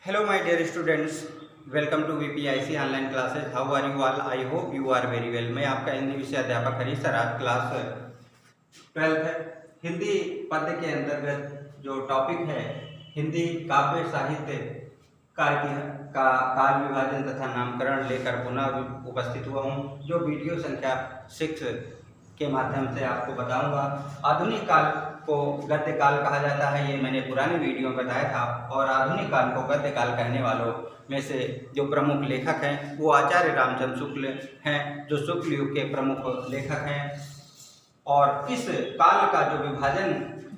Hello, my dear students. Welcome to VPIC online classes. How are you all? I hope you are very well. मैं आपका हिंदी विषय अध्यापक Harish sir. आज class 12 है. हिंदी पद्य के अंतर्गत जो टॉपिक है हिंदी काव्य साहित्य का काल विभाजन तथा नामकरण लेकर पुनः उपस्थित हुआ हूँ, जो वीडियो संख्या 6 के माध्यम से आपको बताऊंगा. आधुनिक काल को गद्य काल कहा जाता है, ये मैंने पुरानी वीडियो में बताया था. और आधुनिक काल को गद्य काल कहने वालों में से जो प्रमुख लेखक हैं वो आचार्य रामचंद्र शुक्ल हैं, जो शुक्ल युग के प्रमुख लेखक हैं. और इस काल का जो विभाजन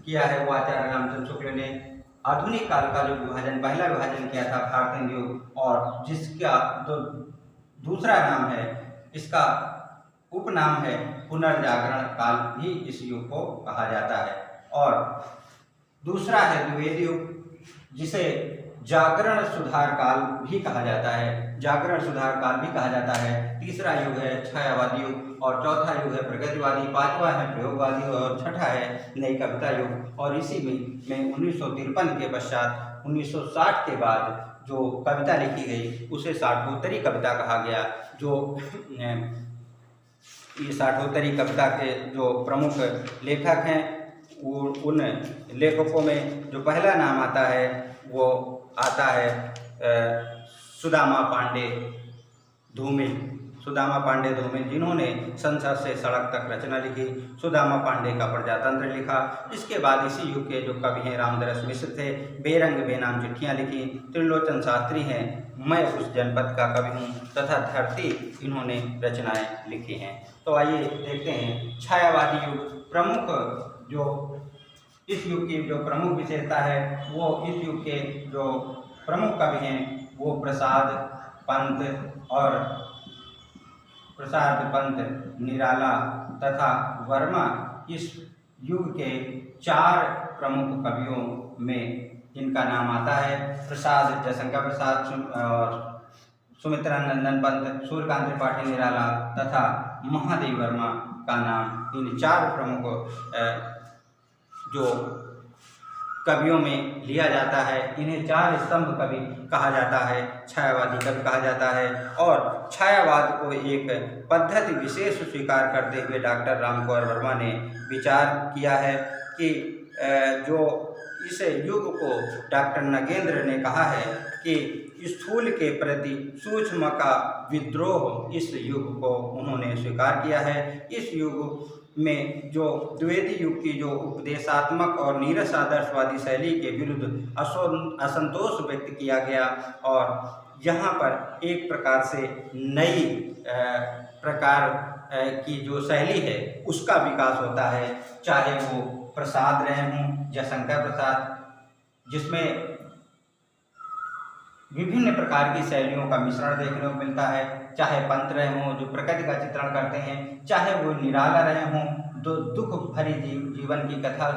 किया है वो आचार्य रामचंद्र शुक्ल ने. आधुनिक काल का जो विभाजन, पहला विभाजन किया था भारतीय युग, और जिसका जो दूसरा नाम है, इसका उपनाम है पुनर्जागरण काल, भी इस युग को कहा जाता है. और दूसरा है द्विवेदी युग, जिसे जागरण सुधार काल भी कहा जाता है, जागरण सुधार काल भी कहा जाता है. तीसरा युग है छायावादी युग, और चौथा युग है प्रगतिवादी, पांचवा है प्रयोगवादी, और छठा है नई कविता युग. और इसी में 1953 के पश्चात 1960 के बाद जो कविता लिखी गई उसे साठोत्तरी कविता कहा गया. जो ये साठोत्तरी कविता के जो प्रमुख लेखक हैं, उन लेखकों में जो पहला नाम आता है वो आता है सुदामा पांडे धूमिल. सुदामा पांडे धूमिल, जिन्होंने संसद से सड़क तक रचना लिखी. सुदामा पांडे का प्रजातंत्र लिखा. इसके बाद इसी युग के जो कवि हैं रामदरस मिश्र थे, बेरंग बेनाम चिट्ठियाँ लिखी. त्रिलोचन शास्त्री हैं, मैं उस जनपद का कवि हूँ, तथा धरती, इन्होंने रचनाएं लिखी हैं. तो आइए देखते हैं छायावादी युग. प्रमुख जो इस युग की जो प्रमुख विशेषता है, वो इस युग के जो प्रमुख कवि हैं वो प्रसाद पंत, निराला तथा वर्मा. इस युग के 4 प्रमुख कवियों में इनका नाम आता है. प्रसाद जयशंकर प्रसाद और सुमित्रा नंदन पंत, सूर्यकांत त्रिपाठी निराला तथा महादेव वर्मा का नाम इन 4 प्रमुख जो कवियों में लिया जाता है. इन्हें 4 स्तंभ कवि कहा जाता है, छायावादी कवि कहा जाता है. और छायावाद को एक पद्धति विशेष स्वीकार करते हुए डॉक्टर रामकुमार वर्मा ने विचार किया है कि जो इस युग को डॉक्टर नगेंद्र ने कहा है कि स्थूल के प्रति सूक्ष्म का विद्रोह, इस युग को उन्होंने स्वीकार किया है. इस युग में जो द्विवेदी युग की जो उपदेशात्मक और नीरस आदर्शवादी शैली के विरुद्ध असंतोष व्यक्त किया गया, और यहाँ पर एक प्रकार से नई प्रकार की जो शैली है उसका विकास होता है. चाहे वो प्रसाद रहे हों, जयशंकर प्रसाद, जिसमें विभिन्न प्रकार की शैलियों का मिश्रण देखने को मिलता है. चाहे पंत रहे हों जो प्रकृति का चित्रण करते हैं, चाहे वो निराला रहे हों जो दुख भरी जीवन की कथा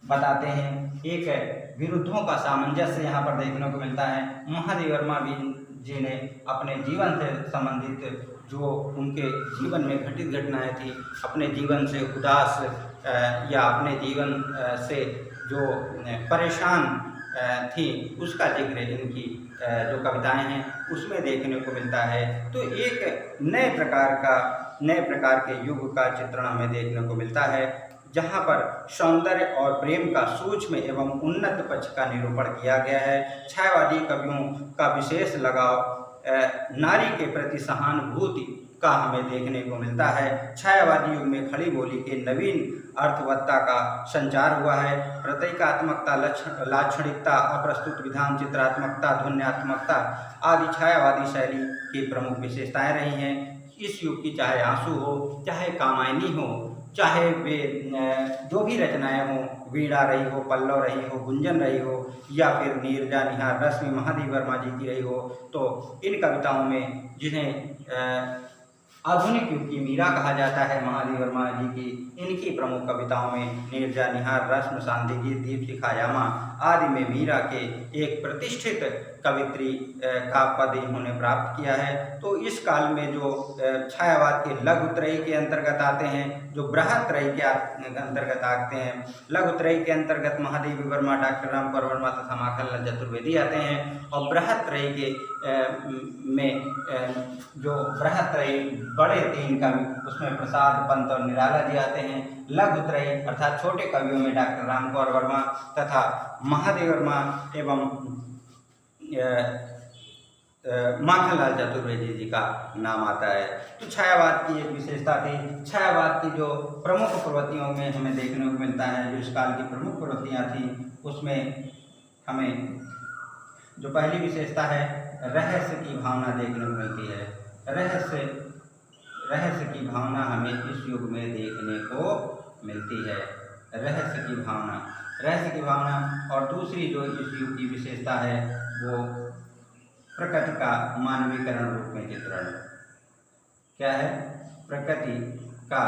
बताते हैं. एक विरुद्धों का सामंजस्य यहाँ पर देखने को मिलता है. महादेव वर्मा जी ने अपने जीवन से संबंधित जो उनके जीवन में घटित घटनाएं थी, अपने जीवन से उदास या अपने जीवन से जो परेशान थी, उसका जिक्र इनकी जो कविताएं हैं उसमें देखने को मिलता है. तो एक नए प्रकार के युग का चित्रण हमें देखने को मिलता है, जहाँ पर सौंदर्य और प्रेम का सूक्ष्म एवं उन्नत पक्ष का निरूपण किया गया है. छायावादी कवियों का विशेष लगाव नारी के प्रति सहानुभूति का हमें देखने को मिलता है. छायावादी युग में खड़ी बोली के नवीन अर्थवत्ता का संचार हुआ है. प्रतीकात्मकता, लाक्षणिकता, अप्रस्तुत विधान, चित्रात्मकता, ध्वन्यात्मकता आदि छायावादी शैली की प्रमुख विशेषताएं रही हैं. इस युग की चाहे आंसू हो, चाहे कामायनी हो, चाहे वे जो भी रचनाएं हों, वीणा रही हो, पल्लव रही हो, गुंजन रही हो, या फिर नीरजा, निहार, रश्मि महादेव वर्मा जी की रही हो, तो इन कविताओं में जिन्हें आधुनिक युग की मीरा कहा जाता है, महादेव वर्मा जी की, इनकी प्रमुख कविताओं में नीरजा, निहार, रश्मि, शांति गीत, दीप शिखा यामा आदि में मीरा के एक प्रतिष्ठित कवित्री का पद इन्होंने प्राप्त किया है। तो इस काल में जो छायावाद के लघुत्रयी के अंतर्गत आते हैं, जो बृहत्त्रयी के अंतर्गत आते हैं। लघुत्रयी के अंतर्गत महादेवी वर्मा, डॉक्टर रामकुमार वर्मा तथा माखनलाल चतुर्वेदी आते हैं। और बृहत्त्रयी के में जो बृहत्त्रयी बड़े 3 कवि, उसमें प्रसाद, पंत और निराला जी आते हैं। लघुत्रयी अर्थात छोटे कवियों में डॉक्टर रामकुमार वर्मा तथा महादेव वर्मा एवं माखनलाल चतुर्वेदी जी का नाम आता है। तो छायावाद की एक विशेषता थी। छायावाद की जो प्रमुख प्रवृत्तियों में हमें देखने को मिलता है, जो इस काल की प्रमुख प्रवृत्तियाँ थी, उसमें हमें जो पहली विशेषता है, रहस्य की भावना देखने को मिलती है। रहस्य की भावना हमें इस युग में देखने को मिलती है। रहस्य की भावना। और दूसरी जो इस युग की विशेषता है, वो प्रकृति का मानवीकरण रूप में चित्रण। क्या है? प्रकृति का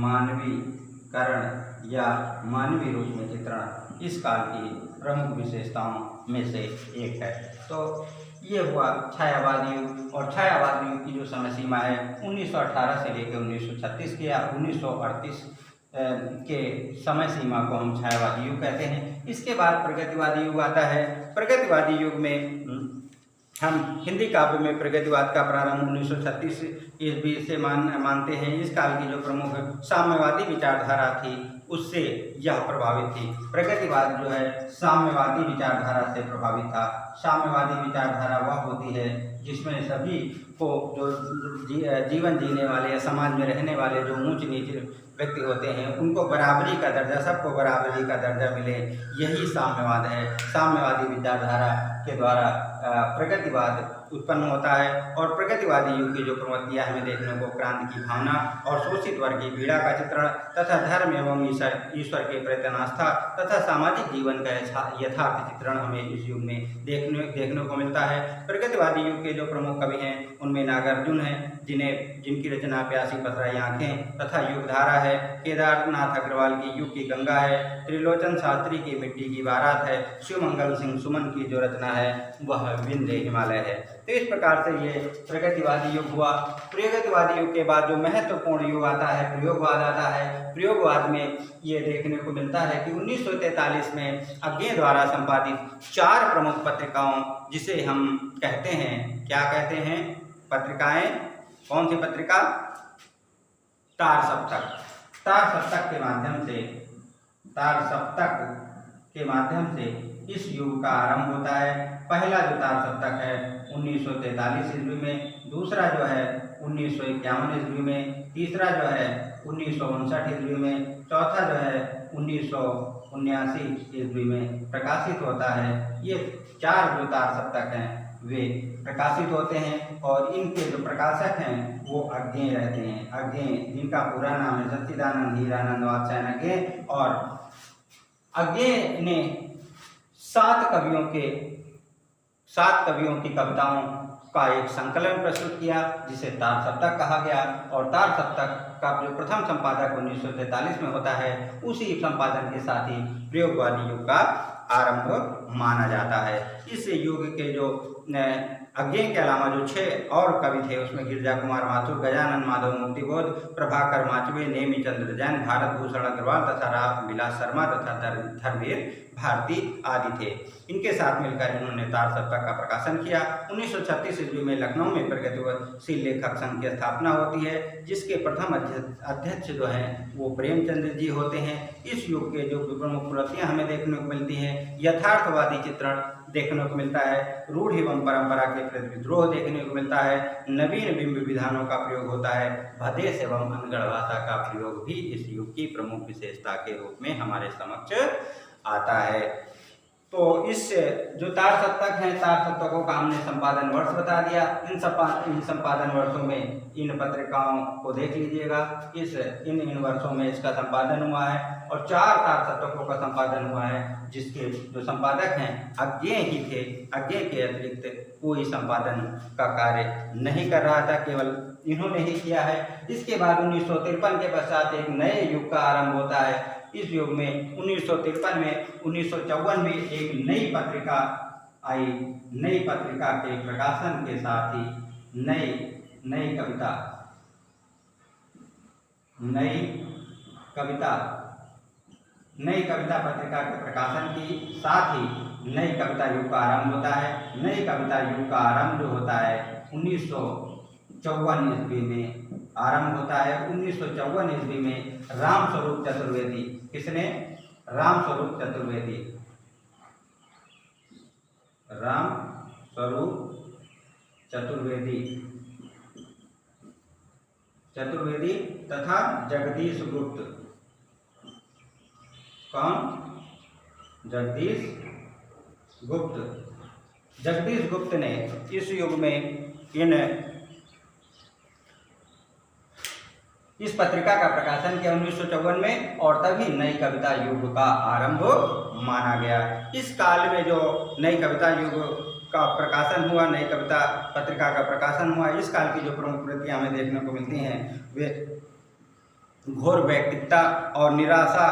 मानवीकरण या मानवीय रूप में चित्रण इस काल की प्रमुख विशेषताओं में से एक है। तो ये हुआ छायावाद युग। और छायावाद युग की जो समय सीमा है 1918 से लेकर 1936 के या 1938 के समय सीमा को हम छायावादी युग कहते हैं। इसके बाद प्रगतिवादी युग आता है। प्रगतिवादी युग में हम हिंदी काव्य में प्रगतिवाद का प्रारंभ 1936 ईस्वी से मानते हैं। इस काल की जो प्रमुख साम्यवादी विचारधारा थी, उससे यह प्रभावित थी। प्रगतिवाद जो है साम्यवादी विचारधारा से प्रभावित था। साम्यवादी विचारधारा वह होती है जिसमें सभी को, जो जीवन जीने वाले या समाज में रहने वाले जो ऊंच नीच व्यक्ति होते हैं, उनको बराबरी का दर्जा, सबको बराबरी का दर्जा मिले, यही साम्यवाद है। साम्यवादी विचारधारा के द्वारा प्रगतिवाद उत्पन्न होता है। और प्रगतिवादी युग की जो प्रवृत्तियाँ हमें देखने को क्रांति की भावना और शोषित वर्ग की पीड़ा का चित्रण तथा धर्म एवं ईश्वर के प्रति आस्था तथा सामाजिक जीवन का यथार्थ चित्रण हमें इस युग में देखने को मिलता है। प्रगतिवादी युग के जो प्रमुख कवि हैं, उनमें नागार्जुन हैं, जिनकी रचना प्यासी पथराई आँखें तथा युगधारा है। केदारनाथ अग्रवाल की युग की गंगा है। त्रिलोचन शास्त्री की मिट्टी की बारात है। शिवमंगल सिंह सुमन की जो रचना है वह विंध्य हिमालय है। तो इस प्रकार से ये प्रगतिवादी युग हुआ। प्रगतिवादी युग के बाद जो महत्वपूर्ण युग आता है, प्रयोगवाद आता है। प्रयोगवाद में ये देखने को मिलता है कि 1943 में अज्ञे द्वारा संपादित 4 प्रमुख पत्रिकाओं, जिसे हम कहते हैं, क्या कहते हैं पत्रिकाएं, कौन सी पत्रिका? तार सप्तक। तार सप्तक के माध्यम से इस युग का आरंभ होता है। पहला जो तार सप्तक है 1943 ईस्वी में, दूसरा जो है 1951 ईस्वी में, तीसरा जो है 1959 ईस्वी में, चौथा जो है 1979 ईस्वी में प्रकाशित होता है। ये 4 जो तार सप्तक हैं वे प्रकाशित होते हैं। और इनके जो प्रकाशक हैं वो अज्ञे रहते हैं। अज्ञे, जिनका पूरा नाम है सच्चिदानंद हीरानंद वात्स्यायन अज्ञे। और अज्ञे ने 7 कवियों की कविताओं का एक संकलन प्रस्तुत किया, जिसे तार सप्तक कहा गया। और तार सप्तक का जो प्रथम संपादक 1943 में होता है, उसी संपादन के साथ ही प्रयोगवादी युग का आरंभ माना जाता है। इस युग के जो अज्ञे के अलावा जो 6 और कवि थे, उसमें गिरजा कुमार माथुर, गजानन माधव मुक्तिबोध, प्रभाकर माचवे, नेमिचंद्र जैन, भारत भूषण अग्रवाल तथा राम विलास शर्मा तथा धर्मवीर भारती आदि थे। इनके साथ मिलकर इन्होंने तार सप्तक का प्रकाशन किया। 1936 ईस्वी में लखनऊ में प्रगतिशील लेखक संघ की स्थापना होती है, जिसके प्रथम अध्यक्ष जो हैं वो प्रेमचंद्र जी होते हैं। इस युग के जो प्रमुख प्रवृत्तियाँ हमें देखने को मिलती हैं, यथार्थवादी चित्रण देखने को मिलता है, रूढ़ एवं परंपरा के प्रति विद्रोह देखने को मिलता है, नवीन बिंब विधानों का प्रयोग होता है, भदेश एवं अनगढ़ भाषा का प्रयोग भी इस युग की प्रमुख विशेषता के रूप में हमारे समक्ष आता है। तो इस जो तार सप्तक हैं, तार सप्तकों का हमने संपादन वर्ष बता दिया। इन संपादन वर्षों में इन पत्रिकाओं को देख लीजिएगा। इन वर्षों में इसका संपादन हुआ है। और 4 तार सप्तकों का संपादन हुआ है, जिसके जो संपादक हैं अज्ञे ही थे। अज्ञे के अतिरिक्त कोई संपादन का कार्य नहीं कर रहा था, केवल इन्होंने ही किया है। इसके बाद 1953 के पश्चात एक नए युग का आरंभ होता है। इस युग में 1953 में 1954 में एक नई पत्रिका आई। नई पत्रिका के प्रकाशन के साथ ही नई कविता पत्रिका के प्रकाशन के साथ ही नई कविता युग का आरंभ होता है। नई कविता युग का आरंभ जो होता है 1954 ईस्वी में आरंभ होता है। 1954 ईस्वी में रामस्वरूप चतुर्वेदी, किसने? रामस्वरूप चतुर्वेदी, चतुर्वेदी तथा जगदीश गुप्त। कौन? जगदीश गुप्त ने इस युग में इस पत्रिका का प्रकाशन किया 1954 में, और तभी नई कविता युग का आरंभ माना गया। इस काल में जो नई कविता युग का प्रकाशन हुआ, नई कविता पत्रिका का प्रकाशन हुआ, इस काल की जो प्रमुख कृतियां हमें देखने को मिलती हैं वे घोर वैयक्तिकता और निराशा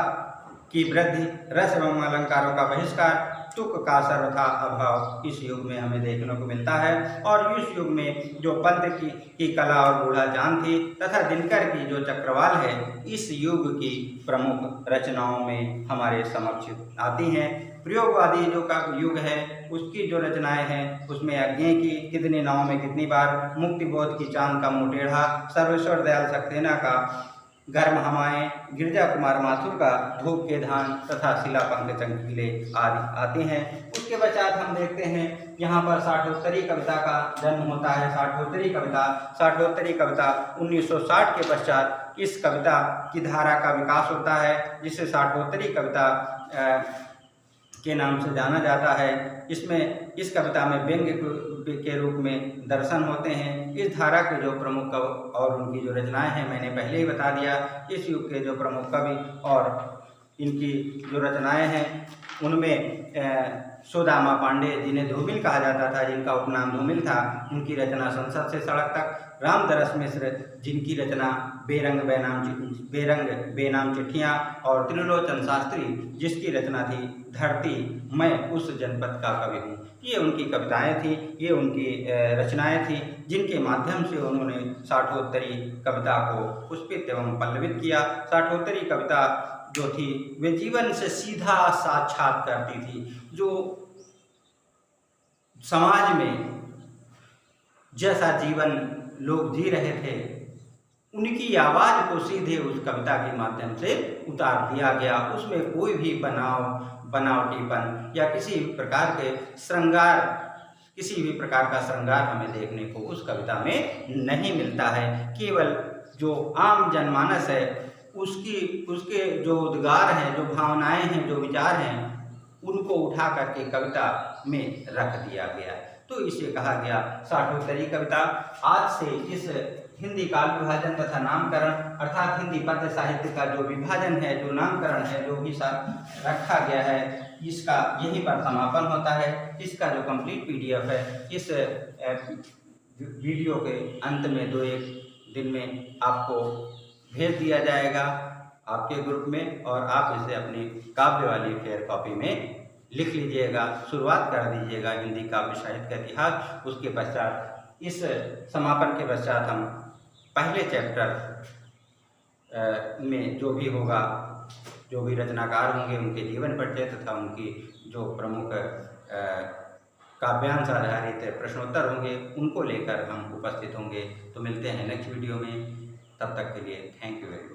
की वृद्धि, रस एवं अलंकारों का बहिष्कार, तुक का सर्वथा अभाव इस युग में हमें देखने को मिलता है। और इस युग में जो पंत की कला और बूढ़ा चांद थी तथा दिनकर की जो चक्रवाल है, इस युग की प्रमुख रचनाओं में हमारे समक्ष आती हैं। प्रयोगवादी जो का युग है उसकी जो रचनाएं हैं उसमें अज्ञेय की कितनी नावों में कितनी बार, मुक्तिबोध की चांद का मुँह टेढ़ा, सर्वेश्वर दयाल सक्सेना का गर्म हवाएं, गिरजा कुमार माथुर का धूप के धान तथा शिला पंख चमकीले आदि आते हैं। उसके पश्चात हम देखते हैं यहाँ पर साठोत्तरी कविता का जन्म होता है। साठोत्तरी कविता 1960 के पश्चात इस कविता की धारा का विकास होता है, जिसे साठोत्तरी कविता के नाम से जाना जाता है। इस कविता में व्यंग्य के रूप में दर्शन होते हैं। इस धारा के जो प्रमुख कवि और उनकी जो रचनाएं हैं मैंने पहले ही बता दिया। इस युग के जो प्रमुख कवि और इनकी जो रचनाएं हैं उनमें सुदामा पांडे, जिन्हें धूमिल कहा जाता था, जिनका उपनाम धूमिल था, उनकी रचना संसद से सड़क तक। रामदरस मिश्र, जिनकी रचना बेरंग बेनाम चिट्ठियाँ, और त्रिलोचन शास्त्री, जिसकी रचना थी धरती मैं उस जनपद का कवि हूँ। ये उनकी कविताएं थी, ये उनकी रचनाएं थी, जिनके माध्यम से उन्होंने साठोत्तरी कविता को पुष्पित एवं पल्लवित किया। साठोत्तरी कविता जो थी वे जीवन से सीधा साक्षात करती थी। जो समाज में जैसा जीवन लोग जी रहे थे उनकी आवाज़ को सीधे उस कविता के माध्यम से उतार दिया गया। उसमें कोई भी बनावटीपन या किसी प्रकार का श्रृंगार हमें देखने को उस कविता में नहीं मिलता है। केवल जो आम जनमानस है उसके जो उद्गार हैं, जो भावनाएं हैं, जो विचार हैं, उनको उठा करके कविता में रख दिया गया। तो इसे कहा गया साठोत्तरी कविता। आज से इस हिंदी काल विभाजन तथा नामकरण अर्थात हिंदी पद्य साहित्य का जो विभाजन है, जो नामकरण है, जो भी रखा गया है, इसका यहीं पर समापन होता है। इसका जो कंप्लीट PDF है इस वीडियो के अंत में 2-1 दिन में आपको भेज दिया जाएगा आपके ग्रुप में, और आप इसे अपनी काव्य वाली फेयर कॉपी में लिख लीजिएगा, शुरुआत कर दीजिएगा हिंदी काव्य साहित्य का इतिहास। उसके पश्चात इस समापन के पश्चात हम पहले चैप्टर में जो भी होगा, जो भी रचनाकार होंगे, उनके जीवन परिचय तथा उनकी जो प्रमुख काव्यांश आधारित प्रश्नोत्तर होंगे, उनको लेकर हम उपस्थित होंगे। तो मिलते हैं नेक्स्ट वीडियो में, तब तक के लिए थैंक यू वेरी मच।